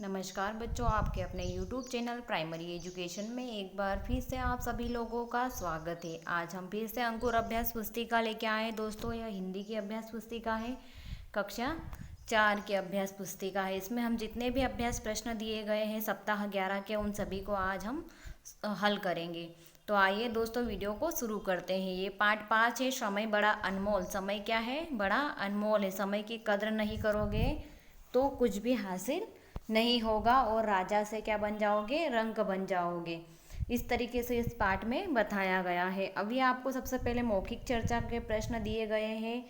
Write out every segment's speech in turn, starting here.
नमस्कार बच्चों, आपके अपने YouTube चैनल प्राइमरी एजुकेशन में एक बार फिर से आप सभी लोगों का स्वागत है। आज हम फिर से अंकुर अभ्यास पुस्तिका लेके आए दोस्तों। यह हिंदी की अभ्यास पुस्तिका है, कक्षा 4 की अभ्यास पुस्तिका है। इसमें हम जितने भी अभ्यास प्रश्न दिए गए हैं सप्ताह 11 के, उन सभी को आज हम हल करेंगे। तो आइए दोस्तों वीडियो को शुरू करते हैं। ये पाठ 5 है, समय बड़ा अनमोल। समय क्या है? बड़ा अनमोल है। समय की कद्र नहीं करोगे तो कुछ भी हासिल नहीं होगा और राजा से क्या बन जाओगे? रंक बन जाओगे। इस तरीके से इस पाठ में बताया गया है। अभी आपको सबसे पहले मौखिक चर्चा के प्रश्न दिए गए हैं।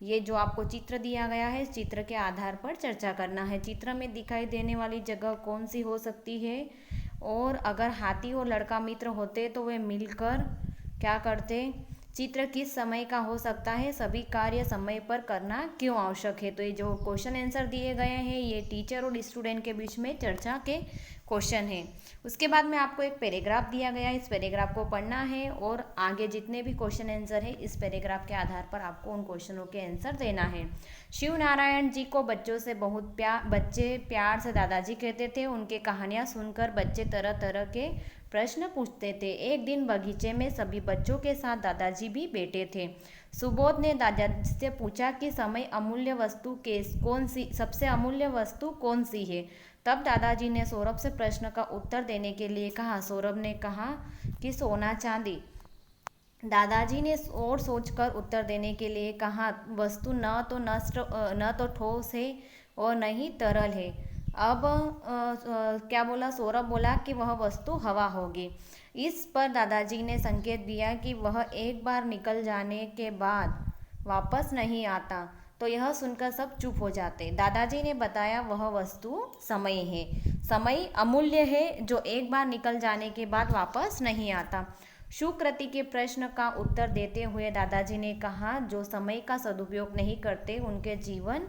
ये जो आपको चित्र दिया गया है, इस चित्र के आधार पर चर्चा करना है। चित्र में दिखाई देने वाली जगह कौन सी हो सकती है? और अगर हाथी और लड़का मित्र होते तो वे मिलकर क्या करते? चित्र किस समय का हो सकता है? सभी कार्य समय पर करना क्यों आवश्यक है? तो ये जो क्वेश्चन आंसर दिए गए हैं ये टीचर और स्टूडेंट के बीच में चर्चा के क्वेश्चन है। उसके बाद में आपको एक पैराग्राफ दिया गया है, इस पैराग्राफ को पढ़ना है और आगे जितने भी क्वेश्चन आंसर है इस पैराग्राफ के आधार पर आपको उन क्वेश्चनों के आंसर देना है। शिव नारायण जी को बच्चों से बच्चे प्यार से दादाजी कहते थे। उनके कहानियाँ सुनकर बच्चे तरह तरह के प्रश्न पूछते थे। एक दिन बगीचे में सभी बच्चों के साथ दादाजी भी बैठे थे। सुबोध ने दादाजी से पूछा कि अमूल्य वस्तु कौन सी सबसे अमूल्य वस्तु कौन सी है? तब दादाजी ने सौरभ से प्रश्न का उत्तर देने के लिए कहा। सौरभ ने कहा कि सोना चांदी। दादाजी ने और सोचकर उत्तर देने के लिए कहा, वस्तु न तो ठोस है और न ही तरल है। अब क्या बोला? सौरभ बोला कि वह वस्तु हवा होगी। इस पर दादाजी ने संकेत दिया कि वह एक बार निकल जाने के बाद वापस नहीं आता। तो यह सुनकर सब चुप हो जाते। दादाजी ने बताया वह वस्तु समय है। समय अमूल्य है जो एक बार निकल जाने के बाद वापस नहीं आता। सुकृति के प्रश्न का उत्तर देते हुए दादाजी ने कहा, जो समय का सदुपयोग नहीं करते उनके जीवन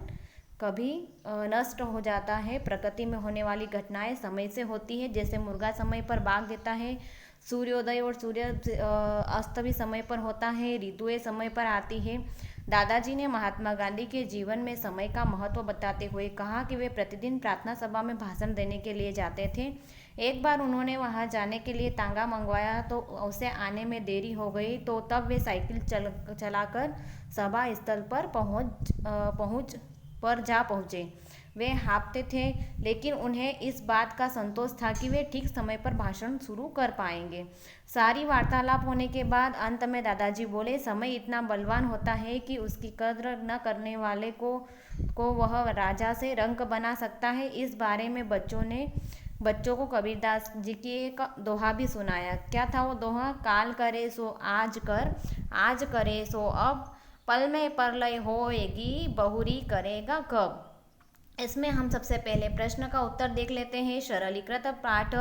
कभी नष्ट हो जाता है। प्रकृति में होने वाली घटनाएं समय से होती है। जैसे मुर्गा समय पर बाग देता है, सूर्योदय और सूर्य अस्त भी समय पर होता है, ऋतुएं समय पर आती है। दादाजी ने महात्मा गांधी के जीवन में समय का महत्व बताते हुए कहा कि वे प्रतिदिन प्रार्थना सभा में भाषण देने के लिए जाते थे। एक बार उन्होंने वहां जाने के लिए तांगा मंगवाया तो उसे आने में देरी हो गई। तो तब वे साइकिल चलाकर सभा स्थल पर जा पहुँचे। वे हाँफते थे, लेकिन उन्हें इस बात का संतोष था कि वे ठीक समय पर भाषण शुरू कर पाएंगे। सारी वार्तालाप होने के बाद अंत में दादाजी बोले, समय इतना बलवान होता है कि उसकी कद्र न करने वाले को वह राजा से रंक बना सकता है। इस बारे में बच्चों को कबीरदास जी की एक दोहा भी सुनाया। क्या था वो दोहा? काल करे सो आज कर, आज करे सो अब, पल में परलय होएगी, बहुरी करेगा कब। इसमें हम सबसे पहले प्रश्न का उत्तर देख लेते हैं। सरलीकृत पाठ,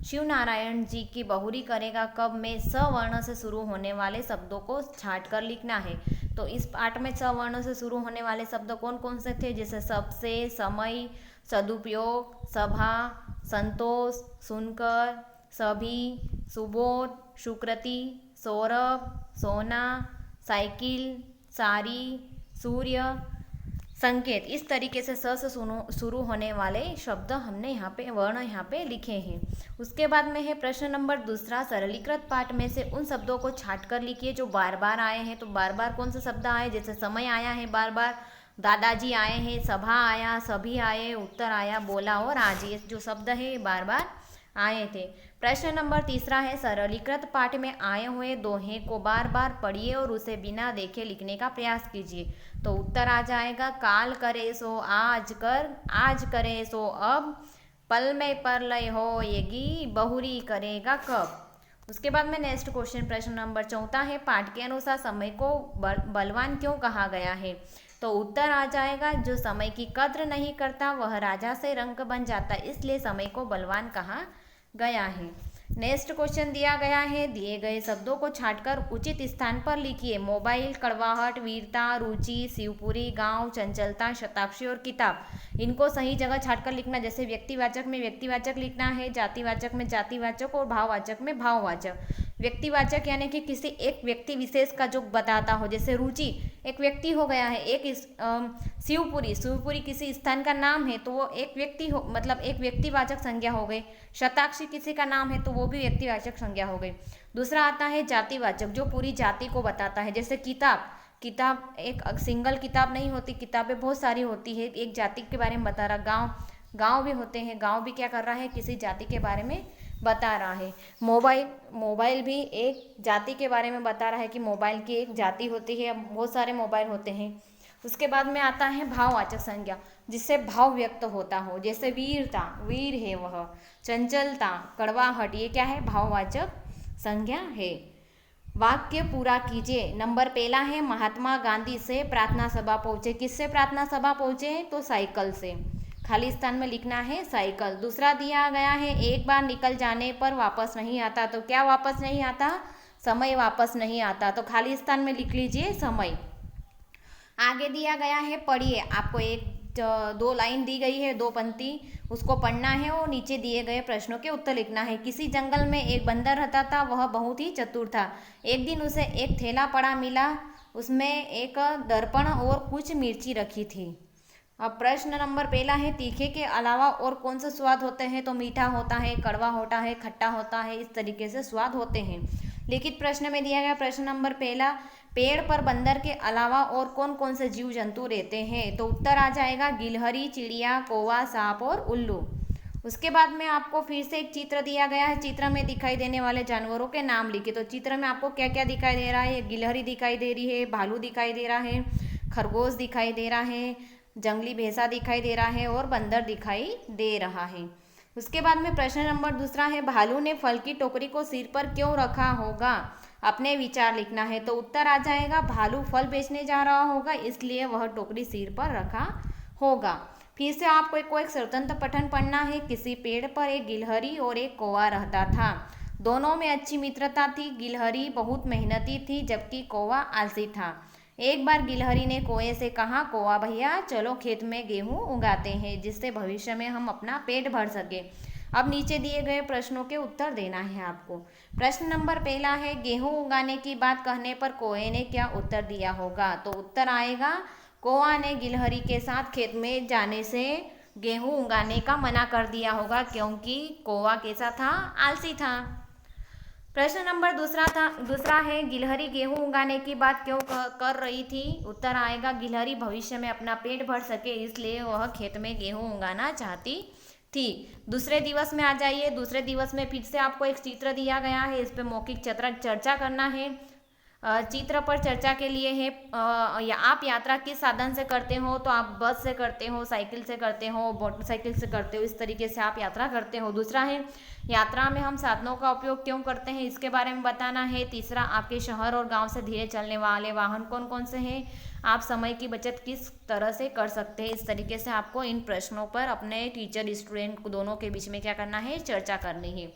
शिव नारायण जी की बहुरी करेगा कब में स वर्ण से शुरू होने वाले शब्दों को छाट कर लिखना है। तो इस पाठ में स वर्ण से शुरू होने वाले शब्द कौन कौन से थे? जैसे सबसे, समय, सदुपयोग, सभा, संतोष, सुनकर, सभी, सुबोध, सुकृति, सौरभ, सोना, साइकिल, सारी, सूर्य, संकेत। इस तरीके से स से शुरू होने वाले शब्द हमने यहाँ पे वर्ण यहाँ पे लिखे हैं। उसके बाद में है प्रश्न नंबर दूसरा, सरलीकृत पाठ में से उन शब्दों को छाट कर लिखिए जो बार बार आए हैं। तो बार बार कौन से शब्द आए? जैसे समय आया है बार बार, दादाजी आए हैं, सभा आया, सभी आए, उत्तर आया, बोला और आज। ये जो शब्द है बार बार आए थे। प्रश्न नंबर तीसरा है, सरलीकृत पाठ में आए हुए दोहे को बार बार पढ़िए और उसे बिना देखे लिखने का प्रयास कीजिए। तो उत्तर आ जाएगा, काल करे सो आज कर, आज करे सो अब, पल में परलय होएगी, बहुरी करेगा कब। उसके बाद में नेक्स्ट क्वेश्चन प्रश्न नंबर चौथा है, पाठ के अनुसार समय को बलवान क्यों कहा गया है? तो उत्तर आ जाएगा, जो समय की कद्र नहीं करता वह राजा से रंक बन जाता, इसलिए समय को बलवान कहा गया है। नेक्स्ट क्वेश्चन दिया गया है, दिए गए शब्दों को छांटकर उचित स्थान पर लिखिए। मोबाइल, कड़वाहट, वीरता, रुचि, शिवपुरी, गांव, चंचलता, शताक्षी और किताब। इनको सही जगह छांटकर लिखना। जैसे व्यक्तिवाचक में व्यक्तिवाचक लिखना है, जातिवाचक में जातिवाचक और भाववाचक में भाववाचक। व्यक्तिवाचक यानी कि किसी एक व्यक्ति विशेष का जो बताता हो। जैसे रुचि एक व्यक्ति हो गया है। शिवपुरी, शिवपुरी किसी स्थान का नाम है तो वो एक व्यक्ति हो, मतलब एक व्यक्तिवाचक संज्ञा हो गई। शताक्षी किसी का नाम है तो वो भी व्यक्तिवाचक संज्ञा हो गई। दूसरा आता है जातिवाचक, जो पूरी जाति को बताता है। जैसे किताब, किताब एक सिंगल किताब नहीं होती, किताबें बहुत सारी होती है, एक जाति के बारे में बता रहा। गांव, गांव भी होते हैं, गांव भी क्या कर रहा है, किसी जाति के बारे में बता रहा है। मोबाइल, मोबाइल भी एक जाति के बारे में बता रहा है कि मोबाइल की एक जाति होती है, बहुत सारे मोबाइल होते हैं। उसके बाद में आता है भाववाचक संज्ञा, जिससे भाव व्यक्त होता हो। जैसे वीरता, वीर है वह। चंचलता, कड़वाहट, ये क्या है, भाववाचक संज्ञा है। वाक्य पूरा कीजिए। नंबर पहला है महात्मा गांधी से प्रार्थना सभा पहुंचे। किससे प्रार्थना सभा पहुंचे, तो साइकिल से। खाली स्थान में लिखना है साइकिल। दूसरा दिया गया है एक बार निकल जाने पर वापस नहीं आता। तो क्या वापस नहीं आता, समय वापस नहीं आता। तो खाली स्थान में लिख लीजिए समय। आगे दिया गया है पढ़िए। आपको एक दो लाइन दी गई है, दो पंक्ति, उसको पढ़ना है और नीचे दिए गए प्रश्नों के उत्तर लिखना है। किसी जंगल में एक बंदर रहता था, वह बहुत ही चतुर था। एक दिन उसे एक थैला पड़ा मिला, उसमें एक दर्पण और कुछ मिर्ची रखी थी। अब प्रश्न नंबर पहला है तीखे के अलावा और कौन सा स्वाद होते हैं, तो मीठा होता है, कड़वा होता है, खट्टा होता है, इस तरीके से स्वाद होते हैं। लिखित प्रश्न में दिया गया प्रश्न नंबर पहला, पेड़ पर बंदर के अलावा और कौन कौन से जीव जंतु रहते हैं, तो उत्तर आ जाएगा गिलहरी, चिड़िया, कौवा, सांप और उल्लू। उसके बाद में आपको फिर से एक चित्र दिया गया है। चित्र में दिखाई देने वाले जानवरों के नाम लिखे। तो चित्र में आपको क्या क्या दिखाई दे रहा है, गिलहरी दिखाई दे रही है, भालू दिखाई दे रहा है, खरगोश दिखाई दे रहा है, जंगली भैंसा दिखाई दे रहा है और बंदर दिखाई दे रहा है। उसके बाद में प्रश्न नंबर दूसरा है भालू ने फल की टोकरी को सिर पर क्यों रखा होगा, अपने विचार लिखना है। तो उत्तर आ जाएगा भालू फल बेचने जा रहा होगा, इसलिए वह टोकरी सिर पर रखा होगा। फिर से आपको एक स्वतंत्र पठन पढ़ना है। किसी पेड़ पर एक गिलहरी और एक कौवा रहता था। दोनों में अच्छी मित्रता थी। गिलहरी बहुत मेहनती थी जबकि कौवा आलसी था। एक बार गिलहरी ने कौवे से कहा, कौवा भैया चलो खेत में गेहूं उगाते हैं, जिससे भविष्य में हम अपना पेट भर सके। अब नीचे दिए गए प्रश्नों के उत्तर देना है आपको। प्रश्न नंबर पहला है गेहूं उगाने की बात कहने पर कौवे ने क्या उत्तर दिया होगा, तो उत्तर आएगा कौवा ने गिलहरी के साथ खेत में जाने से गेहूं उगाने का मना कर दिया होगा, क्योंकि कौवा कैसा था, आलसी था। प्रश्न नंबर दूसरा है गिलहरी गेहूं उगाने की बात क्यों कर रही थी। उत्तर आएगा गिलहरी भविष्य में अपना पेट भर सके, इसलिए वह खेत में गेहूं उगाना चाहती थी। दूसरे दिवस में आ जाइए। दूसरे दिवस में फिर से आपको एक चित्र दिया गया है, इस पर मौखिक चर्चा करना है। चित्र पर चर्चा के लिए है या आप यात्रा किस साधन से करते हो, तो आप बस से करते हो, साइकिल से करते हो, मोटरसाइकिल से करते हो, इस तरीके से आप यात्रा करते हो। दूसरा है यात्रा में हम साधनों का उपयोग क्यों करते हैं, इसके बारे में बताना है। तीसरा आपके शहर और गांव से धीरे चलने वाले वाहन कौन कौन से हैं, आप समय की बचत किस तरह से कर सकते हैं। इस तरीके से आपको इन प्रश्नों पर अपने टीचर स्टूडेंट दोनों के बीच में क्या करना है, चर्चा करनी है।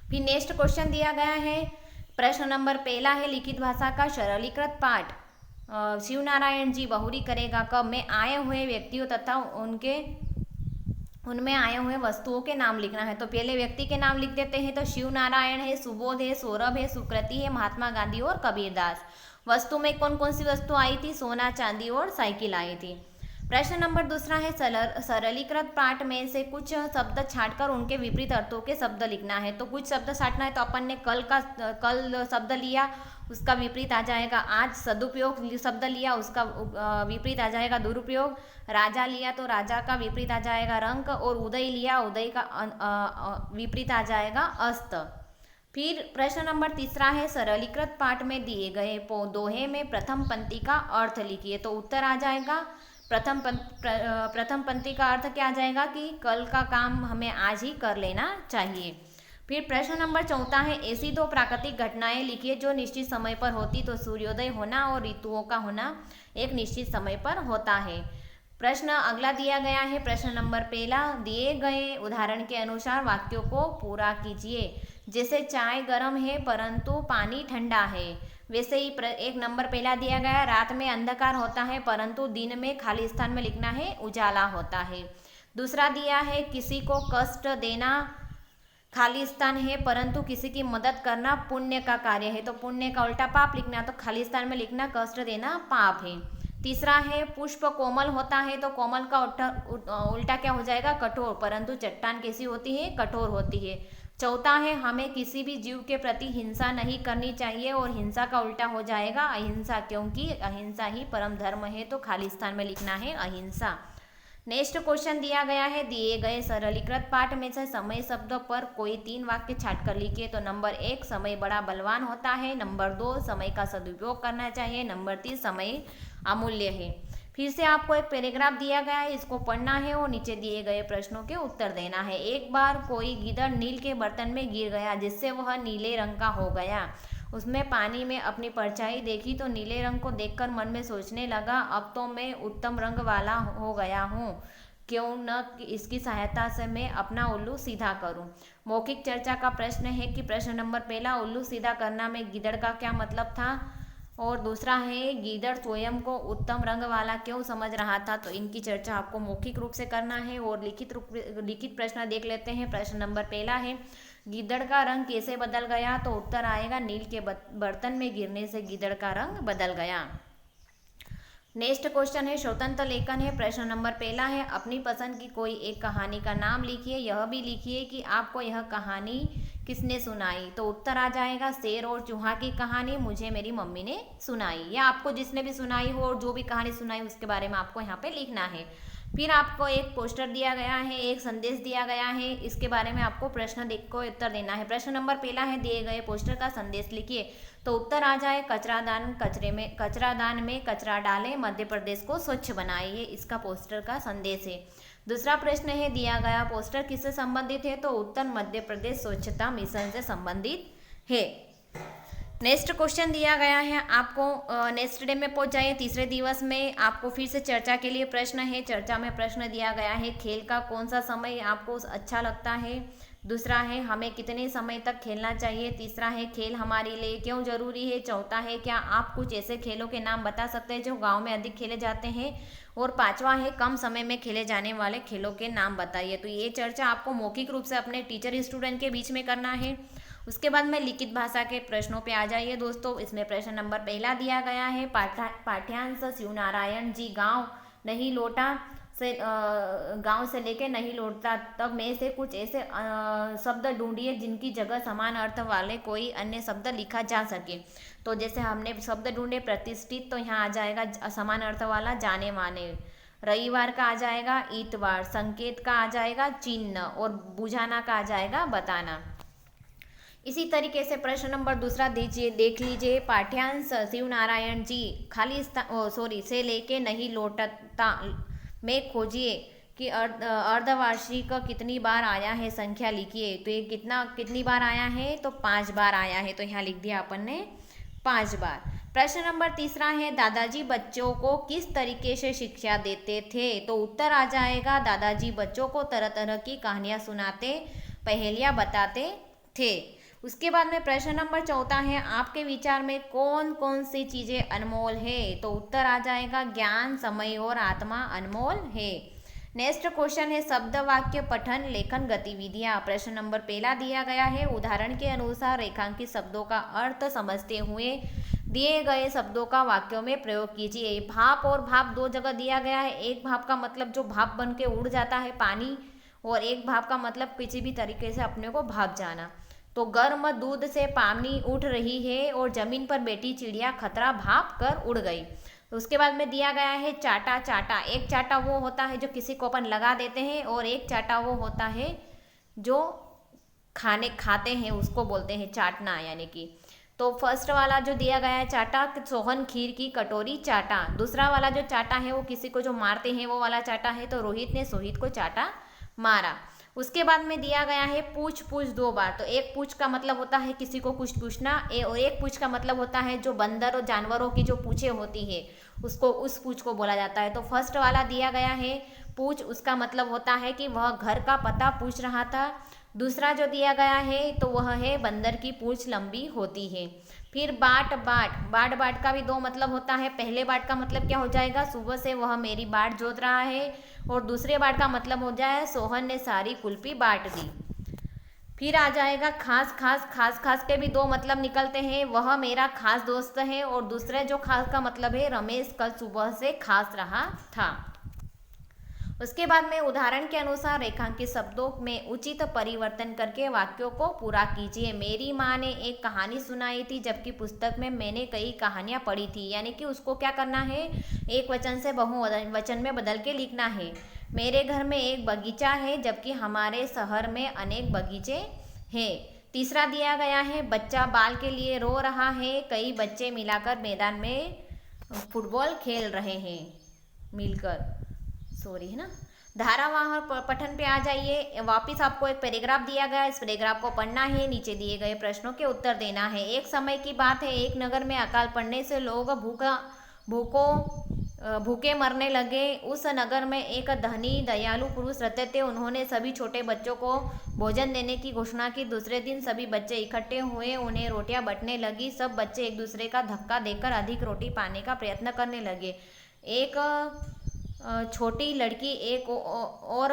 फिर नेक्स्ट क्वेश्चन दिया गया है। प्रश्न नंबर पहला है लिखित भाषा का सरलीकृत पाठ शिव नारायण जी बहुरी करेगा कब, में आए हुए व्यक्तियों तथा उनमें आए हुए वस्तुओं के नाम लिखना है। तो पहले व्यक्ति के नाम लिख देते हैं। तो शिव नारायण है, सुबोध है, सौरभ है, सुकृति है, महात्मा गांधी और कबीरदास। वस्तु में कौन कौन सी वस्तु आई थी, सोना, चांदी और साइकिल आई थी। प्रश्न नंबर दूसरा है सरलीकृत पाठ में से कुछ शब्द छांटकर उनके विपरीत अर्थों के शब्द लिखना है। तो कुछ शब्द छांटना है। तो अपन ने कल शब्द लिया, उसका विपरीत आ जाएगा आज। सदुपयोग शब्द लिया, उसका विपरीत आ जाएगा दुरुपयोग। राजा लिया तो राजा का विपरीत आ जाएगा रंक। और उदय लिया, उदय का विपरीत आ जाएगा अस्त। फिर प्रश्न नंबर तीसरा है सरलीकृत पाठ में दिए गए दोहे में प्रथम पंक्ति का अर्थ लिखिए। तो उत्तर आ जाएगा प्रथम पंक्ति का अर्थ क्या आ जाएगा कि कल का काम हमें आज ही कर लेना चाहिए। फिर प्रश्न नंबर चौथा है ऐसी दो प्राकृतिक घटनाएं लिखिए जो निश्चित समय पर होती। तो सूर्योदय होना और ऋतुओं का होना एक निश्चित समय पर होता है। प्रश्न अगला दिया गया है। प्रश्न नंबर पहला, दिए गए उदाहरण के अनुसार वाक्यों को पूरा कीजिए। जैसे चाय गर्म है परंतु पानी ठंडा है, वैसे ही एक नंबर पहला दिया गया, रात में अंधकार होता है परंतु दिन में खाली स्थान में लिखना है उजाला होता है। दूसरा दिया है किसी को कष्ट देना खालिस्तान है परंतु किसी की मदद करना पुण्य का कार्य है, तो पुण्य का उल्टा पाप लिखना, तो खालिस्तान में लिखना कष्ट देना पाप है। तीसरा है पुष्प कोमल होता है, तो कोमल का उल्टा क्या हो जाएगा, कठोर, परंतु चट्टान कैसी होती है, कठोर होती है। चौथा है हमें किसी भी जीव के प्रति हिंसा नहीं करनी चाहिए, और हिंसा का उल्टा हो जाएगा अहिंसा, क्योंकि अहिंसा ही परम धर्म है, तो खालिस्तान में लिखना है अहिंसा। नेक्स्ट क्वेश्चन दिया गया है, दिए गए सरलीकृत पाठ में से समय शब्द पर कोई 3 वाक्य छाट कर लिखिए। तो नंबर 1 समय बड़ा बलवान होता है, नंबर 2 समय का सदुपयोग करना चाहिए, नंबर 3 समय अमूल्य है। फिर से आपको एक पैराग्राफ दिया गया है, इसको पढ़ना है और नीचे दिए गए प्रश्नों के उत्तर देना है। एक बार कोई गीदड़ नील के बर्तन में गिर गया, जिससे वह नीले रंग का हो गया। उसमें पानी में अपनी परछाई देखी तो नीले रंग को देखकर मन में सोचने लगा, अब तो मैं उत्तम रंग वाला हो गया हूँ, क्यों न इसकी सहायता से मैं अपना उल्लू सीधा करूं। मौखिक चर्चा का प्रश्न है कि प्रश्न नंबर पहला, उल्लू सीधा करना में गीदड़ का क्या मतलब था, और दूसरा है गीदड़ स्वयं को उत्तम रंग वाला क्यों समझ रहा था। तो इनकी चर्चा आपको मौखिक रूप से करना है। और लिखित प्रश्न देख लेते हैं। प्रश्न नंबर पहला है, गीदड़ का रंग कैसे बदल गया, तो उत्तर आएगा नील के बर्तन में गिरने से गीदड़ का रंग बदल गया। नेक्स्ट क्वेश्चन है, स्वतंत्र लेखन है। प्रश्न नंबर पहला है, अपनी पसंद की कोई एक कहानी का नाम लिखिए, यह भी लिखिए कि आपको यह कहानी किसने सुनाई। तो उत्तर आ जाएगा शेर और चूहा की कहानी मुझे मेरी मम्मी ने सुनाई, या आपको जिसने भी सुनाई हो और जो भी कहानी सुनाई उसके बारे में आपको यहाँ पे लिखना है। फिर आपको एक पोस्टर दिया गया है, एक संदेश दिया गया है, इसके बारे में आपको प्रश्न देख को उत्तर देना है। प्रश्न नंबर पहला है, दिए गए पोस्टर का संदेश लिखिए। तो उत्तर आ जाए कचरादान में कचरा डालें, मध्य प्रदेश को स्वच्छ बनाइए, इसका पोस्टर का संदेश है। दूसरा प्रश्न है, दिया गया पोस्टर किससे संबंधित है, तो उत्तर मध्य प्रदेश स्वच्छता मिशन से संबंधित है। नेक्स्ट क्वेश्चन दिया गया है आपको, नेक्स्ट डे में पहुंच जाइए। तीसरे दिवस में आपको फिर से चर्चा के लिए प्रश्न है। चर्चा में प्रश्न दिया गया है, खेल का कौन सा समय आपको अच्छा लगता है। दूसरा है, हमें कितने समय तक खेलना चाहिए। तीसरा है, खेल हमारे लिए क्यों जरूरी है। चौथा है, क्या आप कुछ ऐसे खेलों के नाम बता सकते हैं जो गांव में अधिक खेले जाते हैं। और पांचवा है, कम समय में खेले जाने वाले खेलों के नाम बताइए। तो ये चर्चा आपको मौखिक रूप से अपने टीचर स्टूडेंट के बीच में करना है। उसके बाद में लिखित भाषा के प्रश्नों पे आ जाइए दोस्तों। इसमें प्रश्न नंबर पहला दिया गया है, पाठ्यांश शिवनारायण जी गांव नहीं लौटा से गांव से लेके नहीं लौटता तब में से कुछ ऐसे शब्द ढूंढिए जिनकी जगह समान अर्थ वाले कोई अन्य शब्द लिखा जा सके। तो जैसे हमने शब्द ढूंढे प्रतिष्ठित, तो यहाँ आ जाएगा समान अर्थ वाला जाने माने। रविवार का आ जाएगा इतवार, संकेत का आ जाएगा चिन्ह, और बुझाना का आ जाएगा बताना। इसी तरीके से प्रश्न नंबर दूसरा देख लीजिए, पाठ्यांश शिवनारायण जी से लेके नहीं लौटता में खोजिए कि अर्धवार्षिक कितनी बार आया है, संख्या लिखिए। तो ये कितनी बार आया है, तो 5 बार आया है, तो यहाँ लिख दिया अपन ने 5 बार। प्रश्न नंबर तीसरा है, दादाजी बच्चों को किस तरीके से शिक्षा देते थे। तो उत्तर आ जाएगा, दादाजी बच्चों को तरह तरह की कहानियाँ सुनाते, पहेलियाँ बताते थे। उसके बाद में प्रश्न नंबर चौथा है, आपके विचार में कौन कौन सी चीज़ें अनमोल है। तो उत्तर आ जाएगा, ज्ञान, समय और आत्मा अनमोल है। नेक्स्ट क्वेश्चन है, शब्द वाक्य पठन लेखन गतिविधियाँ। प्रश्न नंबर पहला दिया गया है, उदाहरण के अनुसार रेखांकित शब्दों का अर्थ समझते हुए दिए गए शब्दों का वाक्यों में प्रयोग कीजिए। भाप और भाप 2 जगह दिया गया है। एक भाप का मतलब जो भाप बन के उड़ जाता है पानी, और एक भाप का मतलब किसी भी तरीके से अपने को भाप जाना। तो गर्म दूध से पानी उठ रही है और जमीन पर बैठी चिड़िया खतरा भाप कर उड़ गई। तो उसके बाद में दिया गया है चाटा चाटा। एक चाटा वो होता है जो किसी को अपन लगा देते हैं, और एक चाटा वो होता है जो खाते हैं, उसको बोलते हैं चाटना, यानी कि। तो फर्स्ट वाला जो दिया गया है चाटा, सोहन खीर की कटोरी चाटा। दूसरा वाला जो चाटा है वो किसी को जो मारते हैं वो वाला चाटा है, तो रोहित ने सोहित को चाटा मारा। उसके बाद में दिया गया है पूछ 2 बार। तो एक पूछ का मतलब होता है किसी को कुछ पूछना, और एक पूछ का मतलब होता है जो बंदर और जानवरों की जो पूछें होती है उसको, उस पूछ को बोला जाता है। तो फर्स्ट वाला दिया गया है पूछ, उसका मतलब होता है कि वह घर का पता पूछ रहा था। दूसरा जो दिया गया है तो वह है बंदर की पूछ लंबी होती है। फिर बाट का भी 2 मतलब होता है। पहले बाट का मतलब क्या हो जाएगा, सुबह से वह मेरी बाट जोत रहा है, और दूसरे बाट का मतलब हो जाए सोहन ने सारी कुल्फी बांट दी। फिर आ जाएगा खास खास। खास खास के भी दो मतलब निकलते हैं, वह मेरा खास दोस्त है, और दूसरे जो खास का मतलब है रमेश कल सुबह से खास रहा था। उसके बाद में उदाहरण के अनुसार रेखांकित शब्दों में उचित परिवर्तन करके वाक्यों को पूरा कीजिए। मेरी माँ ने एक कहानी सुनाई थी जबकि पुस्तक में मैंने कई कहानियाँ पढ़ी थी। यानी कि उसको क्या करना है, एक वचन से बहुवचन में बदल के लिखना है। मेरे घर में एक बगीचा है जबकि हमारे शहर में अनेक बगीचे हैं। तीसरा दिया गया है, बच्चा बाल के लिए रो रहा है, कई बच्चे मिलाकर मैदान में फुटबॉल खेल रहे हैं, मिलकर, सॉरी है ना। धारावाह पठन पे आ जाइए। वापिस आपको एक पैराग्राफ दिया गया है, इस पैराग्राफ को पढ़ना है, नीचे दिए गए प्रश्नों के उत्तर देना है। एक समय की बात है, एक नगर में अकाल पड़ने से लोग भूखे मरने लगे। उस नगर में एक धनी दयालु पुरुष रहते थे। उन्होंने सभी छोटे बच्चों को भोजन देने की घोषणा की। दूसरे दिन सभी बच्चे इकट्ठे हुए, उन्हें रोटियां बंटने लगी। सब बच्चे एक दूसरे का धक्का देकर अधिक रोटी पाने का प्रयत्न करने लगे। एक छोटी लड़की एक और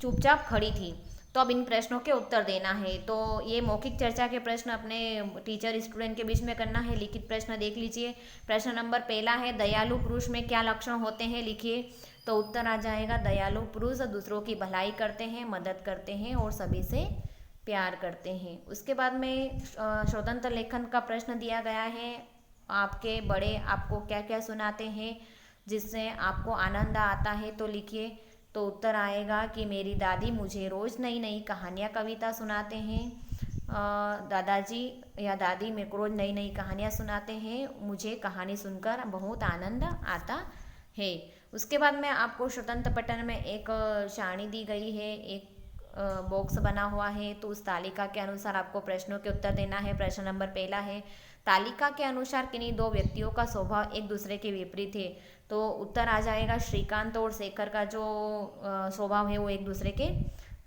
चुपचाप खड़ी थी। तो अब इन प्रश्नों के उत्तर देना है। तो ये मौखिक चर्चा के प्रश्न अपने टीचर स्टूडेंट के बीच में करना है। लिखित प्रश्न देख लीजिए। प्रश्न नंबर पहला है, दयालु पुरुष में क्या लक्षण होते हैं, लिखिए। तो उत्तर आ जाएगा, दयालु पुरुष दूसरों की भलाई करते हैं, मदद करते हैं और सभी से प्यार करते हैं। उसके बाद में स्वतंत्र लेखन का प्रश्न दिया गया है, आपके बड़े आपको क्या क्या सुनाते हैं जिससे आपको आनंद आता है, तो लिखिए। तो उत्तर आएगा कि मेरी दादी मुझे रोज़ नई नई कहानियाँ कविता सुनाते हैं। दादाजी या दादी मेरे को रोज़ नई नई कहानियाँ सुनाते हैं, मुझे कहानी सुनकर बहुत आनंद आता है। उसके बाद में आपको स्वतंत्र पठन में एक सारणी दी गई है, एक बॉक्स बना हुआ है। तो उस तालिका के अनुसार आपको प्रश्नों के उत्तर देना है। प्रश्न नंबर पहला है, तालिका के अनुसार किन्हीं दो व्यक्तियों का स्वभाव एक दूसरे के विपरीत है। तो उत्तर आ जाएगा, श्रीकांत और शेखर का जो स्वभाव है वो एक दूसरे के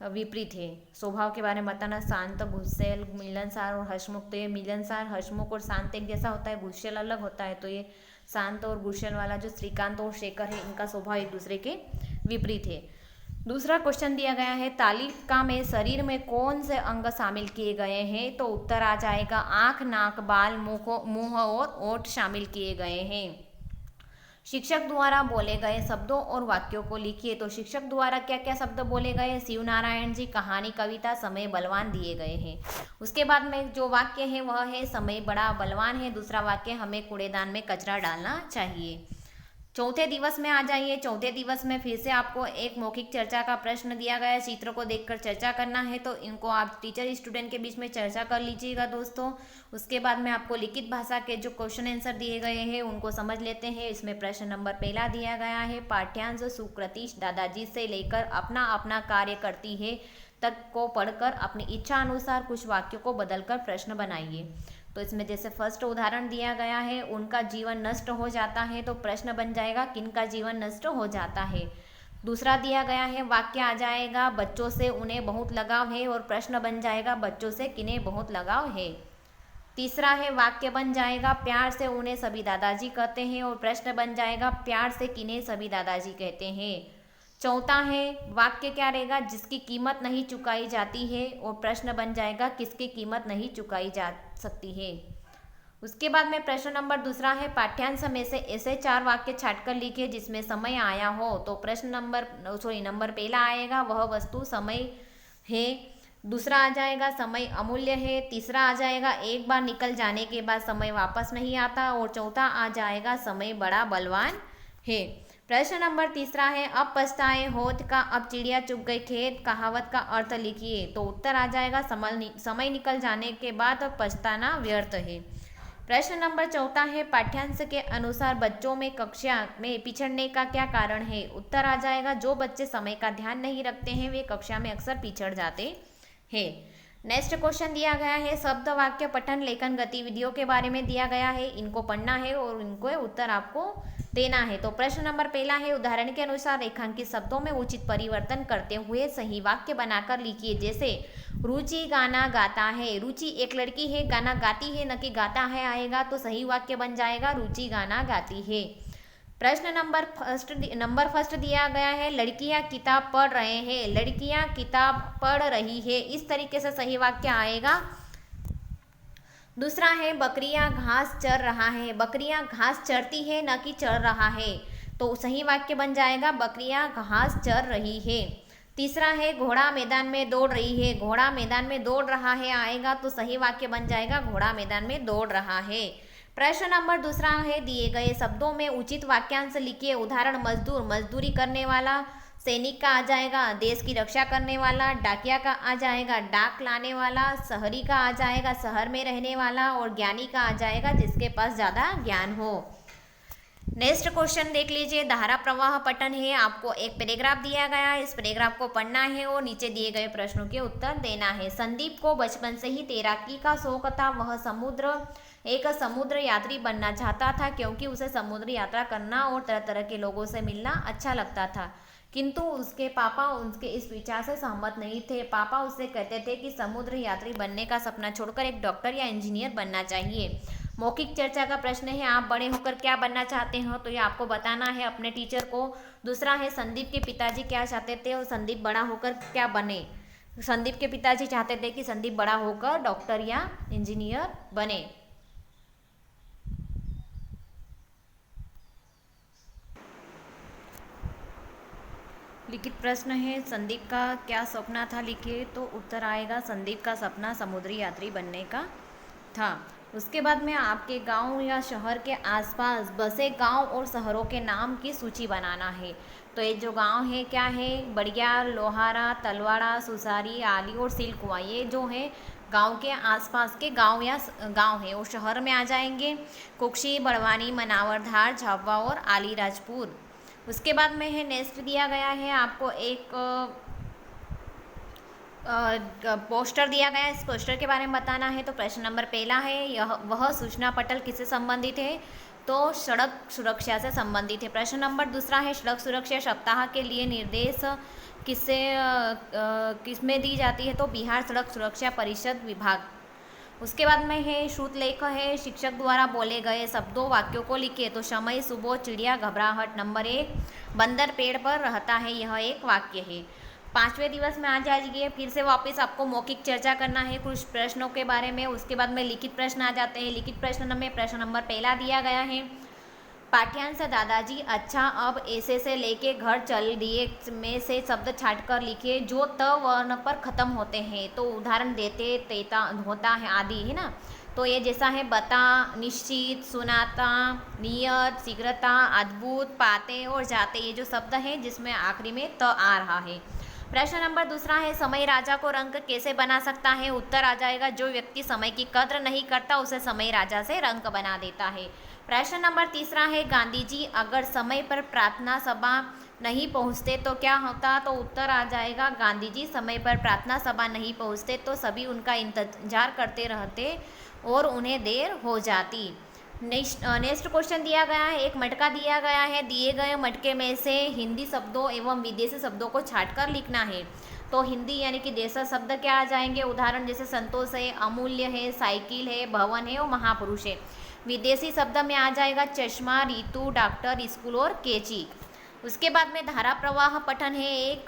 विपरीत है। स्वभाव के बारे में बताना, शांत, गुस्सेल, मिलनसार और हंसमुख। तो ये मिलनसार, हंसमुख और शांत एक जैसा होता है, गुस्सेल अलग होता है। तो ये शांत और गुस्सेल वाला जो श्रीकांत और शेखर है, इनका स्वभाव एक दूसरे के विपरीत है। दूसरा क्वेश्चन दिया गया है, तालिका में शरीर में कौन से अंग शामिल किए गए हैं। तो उत्तर आ जाएगा, आँख, नाक, बाल, मुंह और ओठ शामिल किए गए हैं। शिक्षक द्वारा बोले गए शब्दों और वाक्यों को लिखिए। तो शिक्षक द्वारा क्या क्या शब्द बोले गए, शिव नारायण जी, कहानी, कविता, समय, बलवान दिए गए हैं। उसके बाद में जो वाक्य है वह है, समय बड़ा बलवान है। दूसरा वाक्य, हमें कूड़ेदान में कचरा डालना चाहिए। चौथे दिवस में आ जाइए। चौथे दिवस में फिर से आपको एक मौखिक चर्चा का प्रश्न दिया गया है, चित्र को देखकर चर्चा करना है। तो इनको आप टीचर स्टूडेंट के बीच में चर्चा कर लीजिएगा दोस्तों। उसके बाद में आपको लिखित भाषा के जो क्वेश्चन आंसर दिए गए हैं उनको समझ लेते हैं। इसमें प्रश्न नंबर पहला दिया गया है, पाठ्यांश सुकृति दादाजी से लेकर अपना अपना कार्य करती है तक को पढ़कर अपनी इच्छा अनुसार कुछ वाक्यों को बदलकर प्रश्न बनाइए। तो इसमें जैसे फर्स्ट उदाहरण दिया गया है, उनका जीवन नष्ट हो जाता है। तो प्रश्न बन जाएगा, किनका जीवन नष्ट हो जाता है। दूसरा दिया गया है, वाक्य आ जाएगा, बच्चों से उन्हें बहुत लगाव है। और प्रश्न बन जाएगा, बच्चों से किन्हें बहुत लगाव है। तीसरा है, वाक्य बन जाएगा, प्यार से उन्हें सभी दादाजी कहते हैं। और प्रश्न बन जाएगा, प्यार से किन्हें सभी दादाजी कहते हैं। चौथा है, वाक्य क्या रहेगा, जिसकी कीमत नहीं चुकाई जाती है। और प्रश्न बन जाएगा, किसकी कीमत नहीं चुकाई जा सकती है। उसके बाद में प्रश्न नंबर दूसरा है, पाठ्यांश में से ऐसे 4 वाक्य छांटकर लिखिए जिसमें समय आया हो। तो प्रश्न नंबर पहला आएगा, वह वस्तु समय है। दूसरा आ जाएगा, समय अमूल्य है। तीसरा आ जाएगा, एक बार निकल जाने के बाद समय वापस नहीं आता। और चौथा आ जाएगा, समय बड़ा बलवान है। प्रश्न नंबर तीसरा है, अब पछताए होत का अब चिड़िया चुग गई खेत, कहावत का अर्थ लिखिए। तो उत्तर आ जाएगा, समय निकल जाने के बाद पछताना व्यर्थ है। प्रश्न नंबर चौथा है, पाठ्यांश के अनुसार बच्चों में कक्षा में पिछड़ने का क्या कारण है। उत्तर आ जाएगा, जो बच्चे समय का ध्यान नहीं रखते हैं वे कक्षा में अक्सर पिछड़ जाते हैं। नेक्स्ट क्वेश्चन दिया गया है, शब्द वाक्य पठन लेखन गतिविधियों के बारे में दिया गया है। इनको पढ़ना है और इनको उत्तर आपको देना है। तो प्रश्न नंबर पहला है, उदाहरण के अनुसार रेखांकित शब्दों में उचित परिवर्तन करते हुए सही वाक्य बनाकर लिखिए। जैसे रुचि गाना गाता है, रुचि एक लड़की है, गाना गाती है न कि गाता है आएगा। तो सही वाक्य बन जाएगा, रुचि गाना गाती है। प्रश्न नंबर फर्स्ट दिया गया है, लड़कियां किताब पढ़ रहे हैं, लड़कियां किताब पढ़ रही है, इस तरीके से सही वाक्य आएगा। दूसरा है, बकरियां घास चर रहा है, बकरियां घास चरती है न कि चर रहा है, तो सही वाक्य बन जाएगा बकरियां घास चर रही है। तीसरा है, घोड़ा मैदान में दौड़ रही है, घोड़ा मैदान में दौड़ रहा है आएगा, तो सही वाक्य बन जाएगा घोड़ा मैदान में दौड़ रहा है। प्रश्न नंबर दूसरा है, दिए गए शब्दों में उचित वाक्यांश लिखिए। उदाहरण, मजदूर मजदूरी करने वाला, सैनिक का आ जाएगा देश की रक्षा करने वाला, डाकिया का आ जाएगा डाक लाने वाला, शहरी का आ जाएगा शहर में रहने वाला, और ज्ञानी का आ जाएगा जिसके पास ज़्यादा ज्ञान हो। नेक्स्ट क्वेश्चन देख लीजिए, धारा प्रवाह पठन है। आपको एक पैराग्राफ दिया गया है, इस पैराग्राफ को पढ़ना है और नीचे दिए गए प्रश्नों के उत्तर देना है। संदीप को बचपन से ही तैराकी का शौक था। वह एक समुद्र यात्री बनना चाहता था क्योंकि उसे समुद्र यात्रा करना और तरह तरह के लोगों से मिलना अच्छा लगता था, किंतु उसके पापा उसके इस विचार से सहमत नहीं थे। पापा उससे कहते थे कि समुद्र यात्री बनने का सपना छोड़कर एक डॉक्टर या इंजीनियर बनना चाहिए। मौखिक चर्चा का प्रश्न है, आप बड़े होकर क्या बनना चाहते हो, तो ये आपको बताना है अपने टीचर को। दूसरा है, संदीप के पिताजी क्या चाहते थे और संदीप बड़ा होकर क्या बने। संदीप के पिताजी चाहते थे कि संदीप बड़ा होकर डॉक्टर या इंजीनियर बने। लिखित प्रश्न है, संदीप का क्या सपना था लिखिए, तो उत्तर आएगा संदीप का सपना समुद्री यात्री बनने का था। उसके बाद में आपके गांव या शहर के आसपास बसे गांव और शहरों के नाम की सूची बनाना है। तो ये जो गांव है क्या है, बड़ियार, लोहारा, तलवाड़ा, सुसारी, आली और सिलकुआ, ये जो है गांव के आसपास के गांव या गांव है। और शहर में आ जाएंगे कुक्षी, बड़वानी, मनावर, धार, झाबुआ और आलीराजपुर। उसके बाद में है, नेक्स्ट दिया गया है आपको एक पोस्टर दिया गया है, इस पोस्टर के बारे में बताना है। तो प्रश्न नंबर पहला है, वह सूचना पटल किससे संबंधित है, तो सड़क सुरक्षा से संबंधित है। प्रश्न नंबर दूसरा है, सड़क सुरक्षा सप्ताह के लिए निर्देश किसमें दी जाती है, तो बिहार सड़क सुरक्षा परिषद विभाग। उसके बाद में है, श्रुतलेख है, शिक्षक द्वारा बोले गए शब्दों वाक्यों को लिखिए। तो समय, सुबह, चिड़िया, घबराहट। नंबर 1, बंदर पेड़ पर रहता है, यह एक वाक्य है। 5वें दिवस में आ जाइए, फिर से वापस आपको मौखिक चर्चा करना है कुछ प्रश्नों के बारे में। उसके बाद में लिखित प्रश्न आ जाते हैं। लिखित प्रश्न में प्रश्न नंबर पहला दिया गया है, पाठ्यांश, दादाजी अच्छा अब ऐसे से लेके घर चल दिए में से शब्द छांटकर लिखिए जो त वर्ण पर खत्म होते हैं। तो उदाहरण देते, तेता, होता है आदि, है ना। तो ये जैसा है, बता, निश्चित, सुनाता, नियत, शीघ्रता, अद्भुत, पाते और जाते, ये जो शब्द हैं जिसमें आखिरी में त आ रहा है। प्रश्न नंबर दूसरा है, समय राजा को रंक कैसे बना सकता है। उत्तर आ जाएगा, जो व्यक्ति समय की कद्र नहीं करता उसे समय राजा से रंक बना देता है। प्रश्न नंबर तीसरा है, गांधी जी अगर समय पर प्रार्थना सभा नहीं पहुंचते तो क्या होता। तो उत्तर आ जाएगा, गांधी जी समय पर प्रार्थना सभा नहीं पहुंचते तो सभी उनका इंतजार करते रहते और उन्हें देर हो जाती। नेक्स्ट क्वेश्चन दिया गया है, एक मटका दिया गया है, दिए गए मटके में से हिंदी शब्दों एवं विदेशी शब्दों को छांटकर लिखना है। तो हिंदी यानी कि देशज शब्द क्या आ जाएंगे, उदाहरण जैसे संतोष है, अमूल्य है, साइकिल है, भवन है और महापुरुष है। विदेशी शब्द में आ जाएगा चश्मा, ऋतु, डॉक्टर, स्कूल और कैची। उसके बाद में धारा प्रवाह पठन है, एक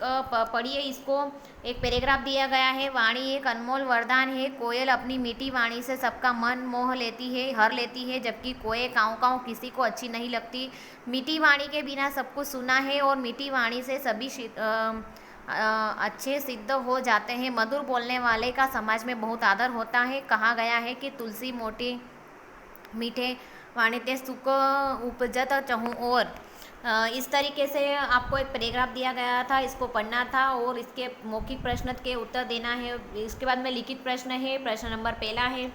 पढ़िए इसको। एक पैराग्राफ दिया गया है, वाणी एक अनमोल वरदान है, कोयल अपनी मीठी वाणी से सबका मन मोह लेती है, हर लेती है, जबकि कोयल काँव काँव किसी को अच्छी नहीं लगती। मीठी वाणी के बिना सब कुछ सुना है और मीठी वाणी से सभी अच्छे सिद्ध हो जाते हैं। मधुर बोलने वाले का समाज में बहुत आदर होता है। कहा गया है कि तुलसी मोटी मीठे वाणी ते सुख उपजत चहु। और इस तरीके से आपको एक पैराग्राफ दिया गया था, इसको पढ़ना था और इसके मौखिक प्रश्न के उत्तर देना है। इसके बाद में लिखित प्रश्न है। प्रश्न नंबर पहला है,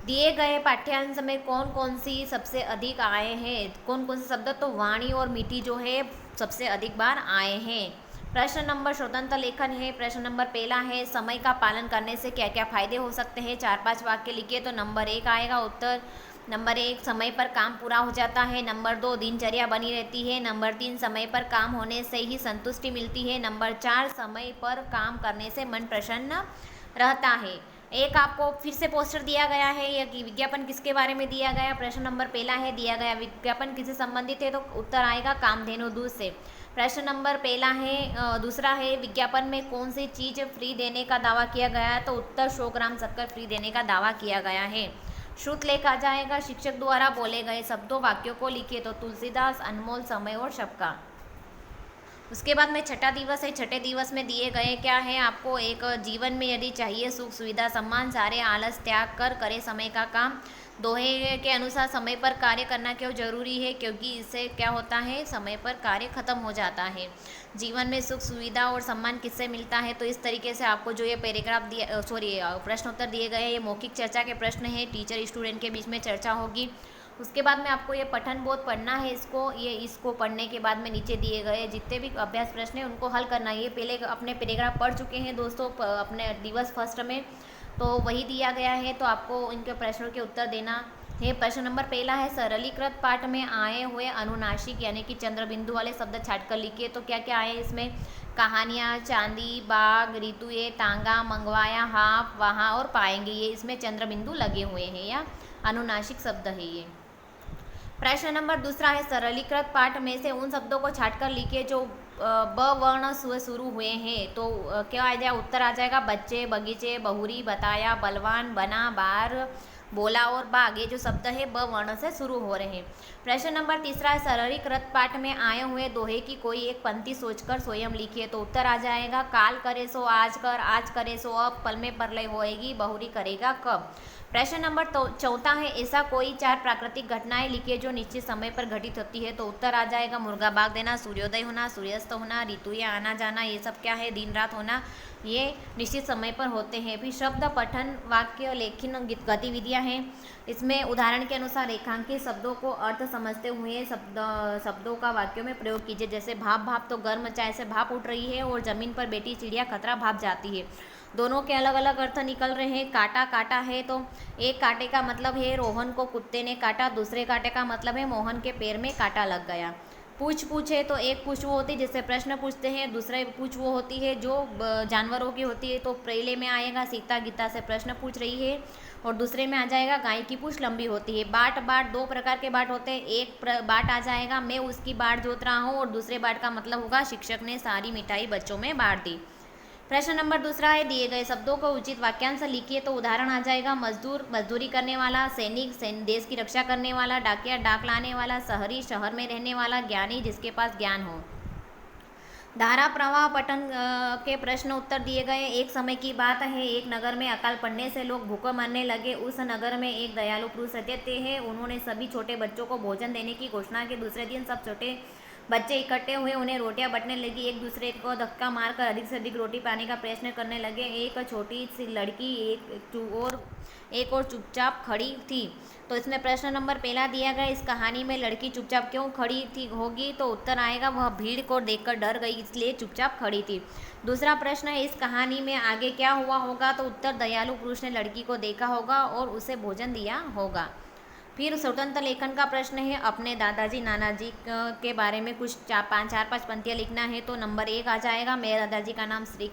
दिए गए पाठ्यांश में कौन कौन सी सबसे अधिक आए हैं। कौन कौन से शब्द, तो वाणी और मीठी जो है सबसे अधिक बार आए हैं। प्रश्न नंबर स्वतंत्र लेखन है। प्रश्न नंबर पहला है, समय का पालन करने से क्या क्या फायदे हो सकते हैं। 4-5 वाक्य लिखिए। तो नंबर 1 आएगा उत्तर। नंबर 1, समय पर काम पूरा हो जाता है। नंबर 2, दिनचर्या बनी रहती है। नंबर 3, समय पर काम होने से ही संतुष्टि मिलती है। नंबर 4, समय पर काम करने से मन प्रसन्न रहता है। एक आपको फिर से पोस्टर दिया गया है, यह कि विज्ञापन किसके बारे में दिया गया। प्रश्न नंबर पहला है दिया गया विज्ञापन किससे संबंधित है, तो उत्तर आएगा कामधेनु दूध से। प्रश्न नंबर पहला है दूसरा है विज्ञापन में कौन सी चीज़ फ्री देने का दावा किया गया है, तो उत्तर 100 ग्राम शक्कर फ्री देने का दावा किया गया है। श्रुत लेख आ जाएगा शिक्षक द्वारा बोले गए शब्दों वाक्यों को लिखिए, तो तुलसीदास, अनमोल, समय और शबका। उसके बाद में छठा दिवस है। छठे दिवस में दिए गए क्या है आपको, एक जीवन में यदि चाहिए सुख सुविधा सम्मान सारे आलस त्याग कर करे समय का काम। दोहे के अनुसार समय पर कार्य करना क्यों जरूरी है, क्योंकि इससे क्या होता है, समय पर कार्य खत्म हो जाता है। जीवन में सुख सुविधा और सम्मान किससे मिलता है, तो इस तरीके से आपको जो ये पैराग्राफ दिया प्रश्न उत्तर दिए गए हैं, ये मौखिक चर्चा के प्रश्न है, टीचर स्टूडेंट के बीच में चर्चा होगी। उसके बाद में आपको ये पठन बोध पढ़ना है, इसको पढ़ने के बाद में नीचे दिए गए जितने भी अभ्यास प्रश्न हैं उनको हल करना है। ये पहले अपने पैराग्राफ पढ़ चुके हैं दोस्तों अपने दिवस फर्स्ट में, तो वही दिया गया है, तो आपको इनके प्रश्नों के उत्तर देना है। प्रश्न नंबर पहला है सरलीकृत पाठ में आए हुए अनुनासिक यानी कि चंद्र बिंदु वाले शब्द छाट कर लिखिए, तो क्या क्या आए इसमें, कहानियाँ, चांदी, बाग, ऋतुए, तांगा, मंगवाया, हाफ, वहाँ और पाएंगे, ये इसमें चंद्र बिंदु लगे हुए हैं या अनुनासिक शब्द है ये। प्रश्न नंबर दूसरा है सरलीकृत पाठ में से उन शब्दों को छाटकर लिखिए जो ब वर्ण से शुरू हुए हैं, तो क्या आ जाएगा, उत्तर आ जाएगा बच्चे, बगीचे, बहुरी, बताया, बलवान, बना, बार, बोला और बाग, ये जो शब्द है ब वर्ण से शुरू हो रहे हैं। प्रश्न नंबर तीसरा है सरलीकृत पाठ में आए हुए दोहे की कोई एक पंक्ति सोचकर स्वयं लिखिए, तो उत्तर आ जाएगा काल करे सो आज कर, आज करे सो अब, पल में प्रलय होएगी, बहुरी करेगा कब। प्रश्न नंबर चौथा है ऐसा कोई 4 प्राकृतिक घटनाएं लिखिए जो निश्चित समय पर घटित होती है, तो उत्तर आ जाएगा मुर्गा भाग देना, सूर्योदय होना, सूर्यास्त होना, ऋतुएं आना जाना, ये सब क्या है, दिन रात होना, ये निश्चित समय पर होते हैं। फिर शब्द पठन वाक्य लेखन गतिविधियां हैं, इसमें उदाहरण के अनुसार रेखांकित शब्दों को अर्थ समझते हुए शब्दों का वाक्यों में प्रयोग कीजिए। जैसे भाप भाप तो गर्म चाय से भाप उठ रही है, और जमीन पर बैठी चिड़िया खतरा भाप जाती है, दोनों के अलग अलग अर्थ निकल रहे हैं। काटा काटा है, तो एक कांटे का मतलब है रोहन को कुत्ते ने काटा, दूसरे कांटे का मतलब है मोहन के पैर में कांटा लग गया। पूछ पूछे, तो एक पूछ वो होती है जिससे प्रश्न पूछते हैं, दूसरे पूछ वो होती है जो जानवरों की होती है, तो पहले में आएगा सीता गीता से प्रश्न पूछ रही है, और दूसरे में आ जाएगा गाय की पूछ लंबी होती है। बाट बाट 2 प्रकार के बाट होते हैं, एक बाट आ जाएगा मैं उसकी बाट जोत रहा हूँ, और दूसरे बाट का मतलब होगा शिक्षक ने सारी मिठाई बच्चों में बांट दी। प्रश्न नंबर दूसरा है दिए गए शब्दों को उचित वाक्यांश लिखिए, तो उदाहरण आ जाएगा मजदूर मजदूरी करने वाला, सैनिक देश की रक्षा करने वाला, डाकिया डाक लाने वाला, शहरी शहर में रहने वाला, ज्ञानी जिसके पास ज्ञान हो। धारा प्रवाह पठन के प्रश्न उत्तर दिए गए। एक समय की बात है, एक नगर में अकाल पड़ने से लोग भूखे मरने लगे। उस नगर में एक दयालु पुरुष रहते हैं, उन्होंने सभी छोटे बच्चों को भोजन देने की घोषणा की। दूसरे दिन सब छोटे बच्चे इकट्ठे हुए, उन्हें रोटियां बंटने लगी, एक दूसरे को धक्का मारकर अधिक से अधिक रोटी पाने का प्रयत्न करने लगे। एक छोटी सी लड़की एक और चुपचाप खड़ी थी, तो इसमें प्रश्न नंबर पहला दिया गया इस कहानी में लड़की चुपचाप क्यों खड़ी थी होगी, तो उत्तर आएगा वह भीड़ को देखकर डर गई इसलिए चुपचाप खड़ी थी। दूसरा प्रश्न है इस कहानी में आगे क्या हुआ होगा, तो उत्तर दयालु पुरुष ने लड़की को देखा होगा और उसे भोजन दिया होगा। फिर स्वतंत्र लेखन का प्रश्न है अपने दादाजी नानाजी के बारे में कुछ 4-5 पंक्तियाँ लिखना है, तो नंबर 1 आ जाएगा मेरे दादाजी का नाम श्री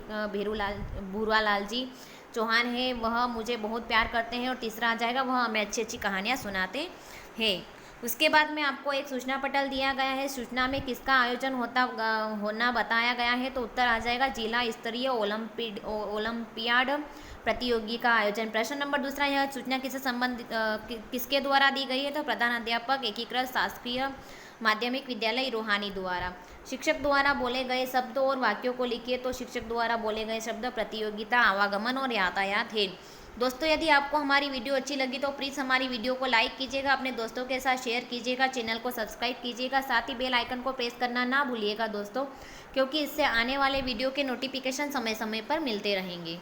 भूरालाल जी चौहान है, वह मुझे बहुत प्यार करते हैं, और तीसरा आ जाएगा वह हमें अच्छी अच्छी कहानियाँ सुनाते हैं। उसके बाद में आपको एक सूचना पटल दिया गया है, सूचना में किसका आयोजन होना बताया गया है, तो उत्तर आ जाएगा जिला स्तरीय ओलंपियाड प्रतियोगी का आयोजन। प्रश्न नंबर दूसरा यह सूचना किसके द्वारा दी गई है, तो प्रधान अध्यापक एकीकृत शासकीय माध्यमिक विद्यालय रूहानी द्वारा। शिक्षक द्वारा बोले गए शब्द और वाक्यों को लिखिए, तो शिक्षक द्वारा बोले गए शब्द प्रतियोगिता, आवागमन और यातायात है। दोस्तों यदि आपको हमारी वीडियो अच्छी लगी तो प्लीज़ हमारी वीडियो को लाइक कीजिएगा, अपने दोस्तों के साथ शेयर कीजिएगा, चैनल को सब्सक्राइब कीजिएगा, साथ ही बेल आइकन को प्रेस करना ना भूलिएगा दोस्तों, क्योंकि इससे आने वाले वीडियो के नोटिफिकेशन समय समय पर मिलते रहेंगे।